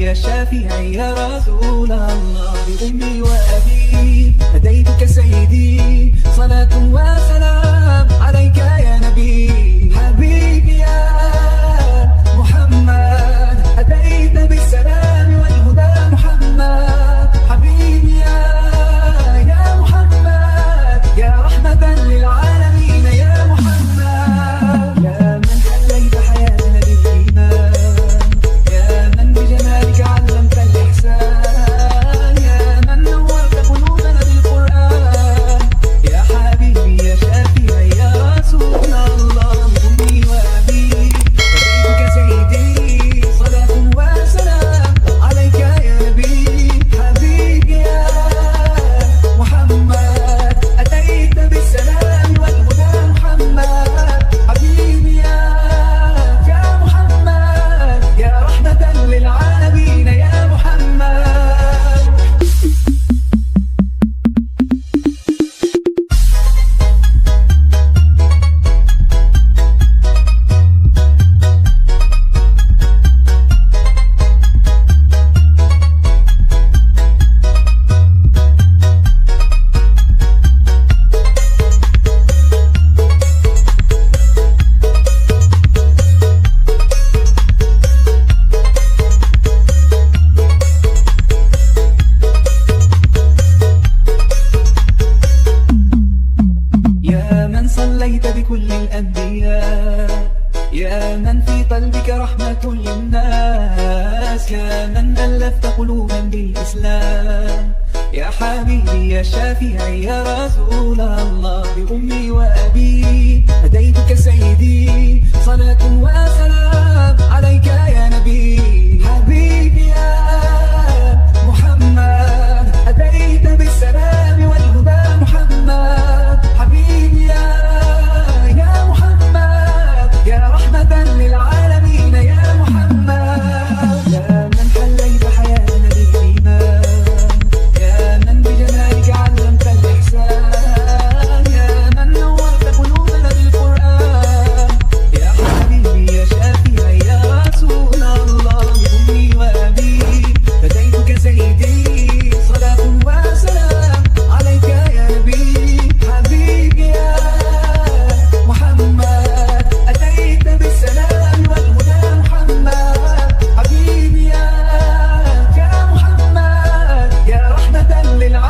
حبيبي يا شافعي يا رسول الله، بأمي وأبي هديتك سيدي، صلاة وسلام عليك يا نبي. حبيبي يا محمد أتيت بالسلام والهدى محمد، حبيبي يا محمد يا رحمة للعالمين يا محمد، يا من حليت حياتنا بالإيمان، يا من بجمالك علمت الإحسان، يا من نورت قلوبنا بالقرآن، يا حبيبي يا شافعي يا رسول الله، أمي وأبي هديتك سيدي، صلاة وسلام عليك يا نبي. حبيبي يا محمد أتيت بالسلام والهدى محمد، حبيبي يا محمد يا رحمة للعالمين يا محمد. يا من صليت بكل الأنبياء، يا من في قلبك رحمة للناس، يا من ألفت قلوبا بالإسلام، يا حبيبي يا شافعي يا رسول الله، بأمي وأبي هديتك سيدي، صلاة وسلام عليك يا نبي. حبيبي يا محمد أتيت بالسلام والهدى محمد، حبيبي يا محمد يا رحمة للعالمين يا محمد، يا من حليت حياتنا بالإيمان، يا من بجمالك علمت الإحسان، يا من نورت قلوبنا بالقرآن، يا حبيبي يا شافعي يا رسول الله، بأمي وأبي هديتك سيدي، صلاة وسلام عليك يا نبي. حبيبي يا محمد أتيت بالسلام والهدى محمد، حبيبي يا محمد يا رحمة للعالمين.